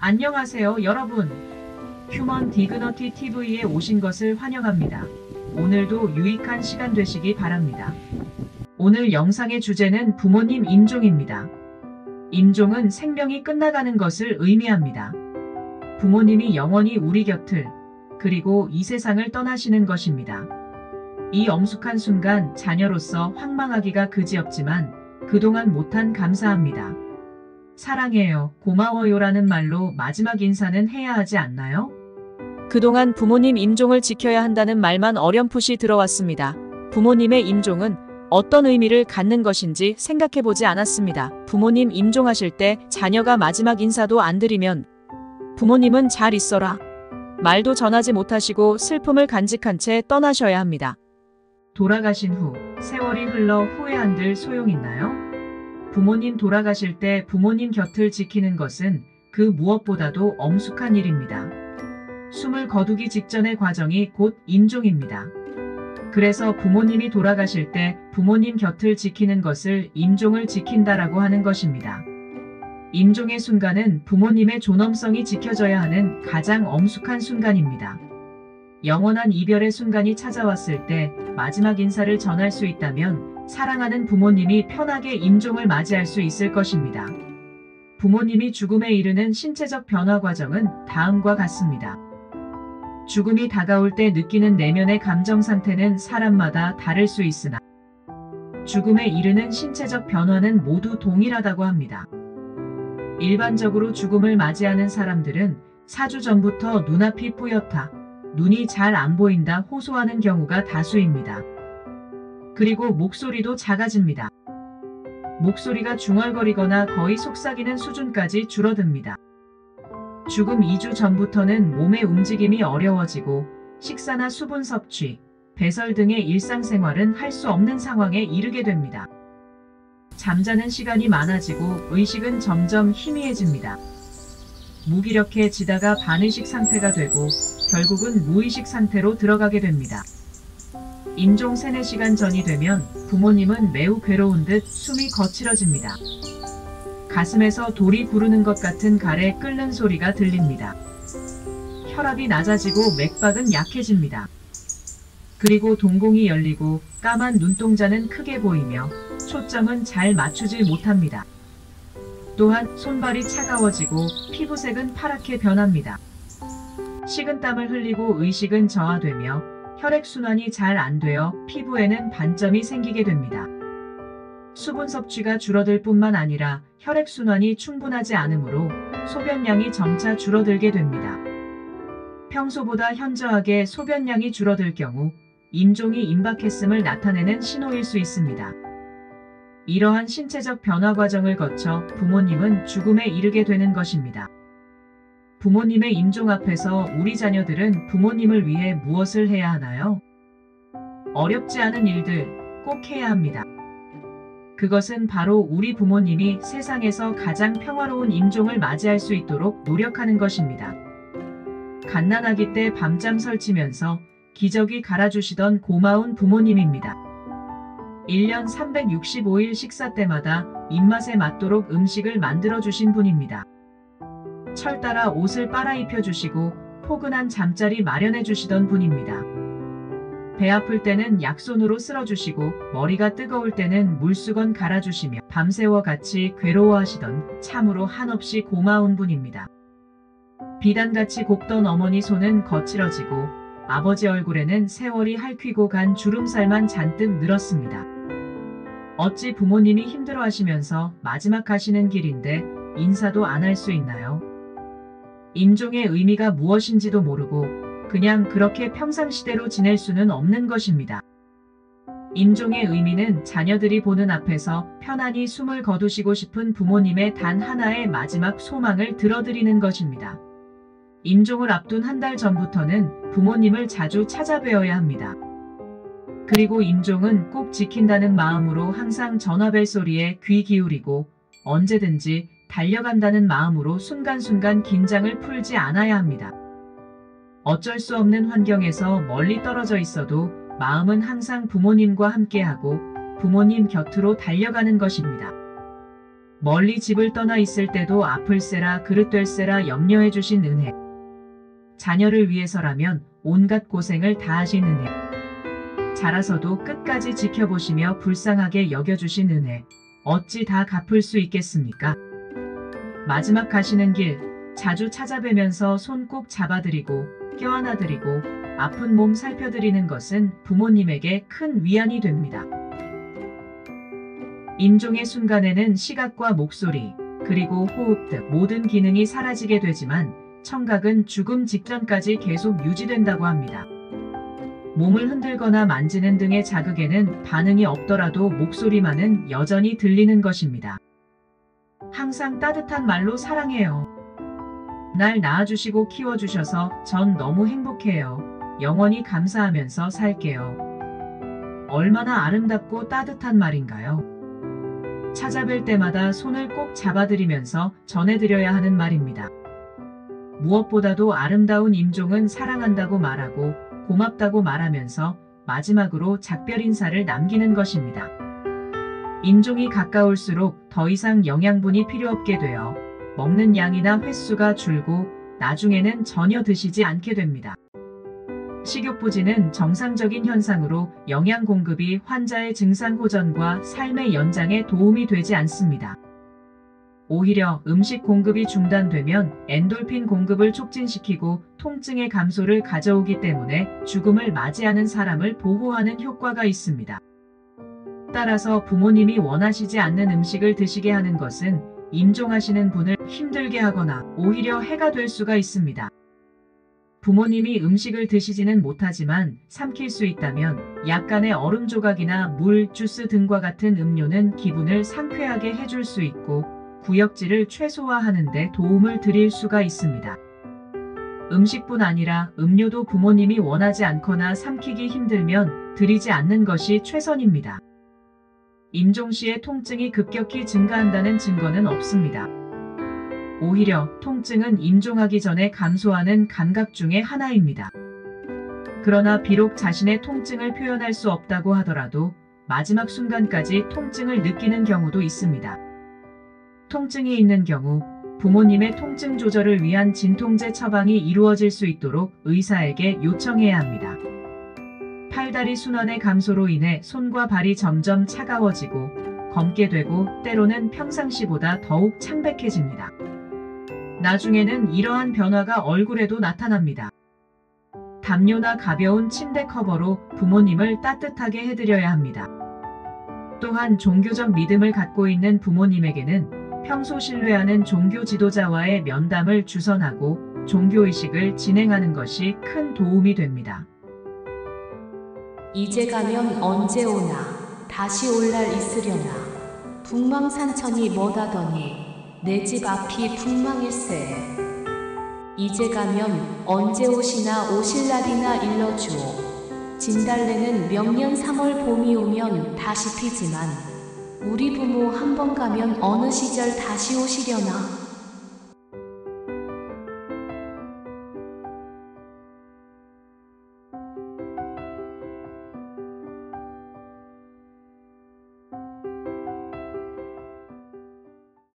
안녕하세요 여러분. 휴먼 디그너티 TV에 오신 것을 환영합니다. 오늘도 유익한 시간 되시기 바랍니다. 오늘 영상의 주제는 부모님 임종입니다. 임종은 생명이 끝나가는 것을 의미합니다. 부모님이 영원히 우리 곁을, 그리고 이 세상을 떠나시는 것입니다. 이 엄숙한 순간 자녀로서 황망하기가 그지없지만 그동안 못한 감사합니다. 사랑해요, 고마워요라는 말로 마지막 인사는 해야 하지 않나요? 그동안 부모님 임종을 지켜야 한다는 말만 어렴풋이 들어왔습니다. 부모님의 임종은 어떤 의미를 갖는 것인지 생각해보지 않았습니다. 부모님 임종하실 때 자녀가 마지막 인사도 안 드리면 부모님은 잘 있어라 말도 전하지 못하시고 슬픔을 간직한 채 떠나셔야 합니다. 돌아가신 후 세월이 흘러 후회한들 소용있나요? 부모님 돌아가실 때 부모님 곁을 지키는 것은 그 무엇보다도 엄숙한 일입니다. 숨을 거두기 직전의 과정이 곧 임종입니다. 그래서 부모님이 돌아가실 때 부모님 곁을 지키는 것을 임종을 지킨다라고 하는 것입니다. 임종의 순간은 부모님의 존엄성이 지켜져야 하는 가장 엄숙한 순간입니다. 영원한 이별의 순간이 찾아왔을 때 마지막 인사를 전할 수 있다면 사랑하는 부모님이 편하게 임종을 맞이할 수 있을 것입니다. 부모님이 죽음에 이르는 신체적 변화 과정은 다음과 같습니다. 죽음이 다가올 때 느끼는 내면의 감정 상태는 사람마다 다를 수 있으나 죽음에 이르는 신체적 변화는 모두 동일하다고 합니다. 일반적으로 죽음을 맞이하는 사람들은 4주 전부터 눈앞이 뿌옇다, 눈이 잘 안 보인다 호소하는 경우가 다수입니다. 그리고 목소리도 작아집니다. 목소리가 중얼거리거나 거의 속삭이는 수준까지 줄어듭니다. 죽음 2주 전부터는 몸의 움직임이 어려워지고 식사나 수분 섭취, 배설 등의 일상생활은 할 수 없는 상황에 이르게 됩니다. 잠자는 시간이 많아지고 의식은 점점 희미해집니다. 무기력해지다가 반의식 상태가 되고 결국은 무의식 상태로 들어가게 됩니다. 임종 3-4시간 전이 되면 부모님은 매우 괴로운 듯 숨이 거칠어집니다. 가슴에서 돌이 부르는 것 같은 갈에 끓는 소리가 들립니다. 혈압이 낮아지고 맥박은 약해집니다. 그리고 동공이 열리고 까만 눈동자는 크게 보이며 초점은 잘 맞추지 못합니다. 또한 손발이 차가워지고 피부색은 파랗게 변합니다. 식은땀을 흘리고 의식은 저하되며 혈액순환이 잘 안 되어 피부에는 반점이 생기게 됩니다. 수분 섭취가 줄어들 뿐만 아니라 혈액순환이 충분하지 않으므로 소변량이 점차 줄어들게 됩니다. 평소보다 현저하게 소변량이 줄어들 경우 임종이 임박했음을 나타내는 신호일 수 있습니다. 이러한 신체적 변화 과정을 거쳐 부모님은 죽음에 이르게 되는 것입니다. 부모님의 임종 앞에서 우리 자녀들은 부모님을 위해 무엇을 해야 하나요? 어렵지 않은 일들 꼭 해야 합니다. 그것은 바로 우리 부모님이 세상에서 가장 평화로운 임종을 맞이할 수 있도록 노력하는 것입니다. 갓난아기 때 밤잠 설치면서 기저귀 갈아주시던 고마운 부모님입니다. 1년 365일 식사 때마다 입맛에 맞도록 음식을 만들어주신 분입니다. 철 따라 옷을 빨아입혀 주시고 포근한 잠자리 마련해 주시던 분입니다. 배 아플 때는 약손으로 쓸어주시고 머리가 뜨거울 때는 물수건 갈아주시며 밤새워 같이 괴로워하시던 참으로 한없이 고마운 분입니다. 비단같이 곱던 어머니 손은 거칠어지고 아버지 얼굴에는 세월이 핥히고 간 주름살만 잔뜩 늘었습니다. 어찌 부모님이 힘들어하시면서 마지막 가시는 길인데 인사도 안 할 수 있나요? 임종의 의미가 무엇인지도 모르고 그냥 그렇게 평상시대로 지낼 수는 없는 것입니다. 임종의 의미는 자녀들이 보는 앞에서 편안히 숨을 거두시고 싶은 부모님의 단 하나의 마지막 소망을 들어드리는 것입니다. 임종을 앞둔 한 달 전부터는 부모님을 자주 찾아뵈어야 합니다. 그리고 임종은 꼭 지킨다는 마음으로 항상 전화벨 소리에 귀 기울이고 언제든지 달려간다는 마음으로 순간순간 긴장을 풀지 않아야 합니다. 어쩔 수 없는 환경에서 멀리 떨어져 있어도 마음은 항상 부모님과 함께하고 부모님 곁으로 달려가는 것입니다. 멀리 집을 떠나 있을 때도 아플세라 그릇될세라 염려해 주신 은혜. 자녀를 위해서라면 온갖 고생을 다 하신 은혜. 자라서도 끝까지 지켜보시며 불쌍하게 여겨주신 은혜. 어찌 다 갚을 수 있겠습니까? 마지막 가시는 길 자주 찾아뵈면서 손 꼭 잡아드리고 껴안아드리고 아픈 몸 살펴드리는 것은 부모님에게 큰 위안이 됩니다. 임종의 순간에는 시각과 목소리, 그리고 호흡 등 모든 기능이 사라지게 되지만 청각은 죽음 직전까지 계속 유지된다고 합니다. 몸을 흔들거나 만지는 등의 자극에는 반응이 없더라도 목소리만은 여전히 들리는 것입니다. 항상 따뜻한 말로 사랑해요. 날 낳아주시고 키워주셔서 전 너무 행복해요. 영원히 감사하면서 살게요. 얼마나 아름답고 따뜻한 말인가요? 찾아뵐 때마다 손을 꼭 잡아드리면서 전해드려야 하는 말입니다. 무엇보다도 아름다운 임종은 사랑한다고 말하고 고맙다고 말하면서 마지막으로 작별 인사를 남기는 것입니다. 임종이 가까울수록 더 이상 영양분이 필요 없게 되어 먹는 양이나 횟수가 줄고 나중에는 전혀 드시지 않게 됩니다. 식욕부진은 정상적인 현상으로 영양 공급이 환자의 증상 호전과 삶의 연장에 도움이 되지 않습니다. 오히려 음식 공급이 중단되면 엔돌핀 공급을 촉진시키고 통증의 감소를 가져오기 때문에 죽음을 맞이하는 사람을 보호하는 효과가 있습니다. 따라서 부모님이 원하시지 않는 음식을 드시게 하는 것은 임종하시는 분을 힘들게 하거나 오히려 해가 될 수가 있습니다. 부모님이 음식을 드시지는 못하지만 삼킬 수 있다면 약간의 얼음 조각이나 물, 주스 등과 같은 음료는 기분을 상쾌하게 해줄 수 있고 구역질을 최소화하는 데 도움을 드릴 수가 있습니다. 음식뿐 아니라 음료도 부모님이 원하지 않거나 삼키기 힘들면 드리지 않는 것이 최선입니다. 임종 시에 통증이 급격히 증가한다는 증거는 없습니다. 오히려 통증은 임종하기 전에 감소하는 감각 중의 하나입니다. 그러나 비록 자신의 통증을 표현할 수 없다고 하더라도 마지막 순간까지 통증을 느끼는 경우도 있습니다. 통증이 있는 경우 부모님의 통증 조절을 위한 진통제 처방이 이루어질 수 있도록 의사에게 요청해야 합니다. 팔다리 순환의 감소로 인해 손과 발이 점점 차가워지고 검게 되고 때로는 평상시보다 더욱 창백해집니다. 나중에는 이러한 변화가 얼굴에도 나타납니다. 담요나 가벼운 침대 커버로 부모님을 따뜻하게 해드려야 합니다. 또한 종교적 믿음을 갖고 있는 부모님에게는 평소 신뢰하는 종교 지도자와의 면담을 주선하고 종교의식을 진행하는 것이 큰 도움이 됩니다. 이제 가면 언제 오나 다시 올 날 있으려나 북망산천이 뭐다더니 내 집 앞이 풍망일세. 이제 가면 언제 오시나 오실 날이나 일러주오. 진달래는 명년 3월 봄이 오면 다시 피지만 우리 부모 한 번 가면 어느 시절 다시 오시려나.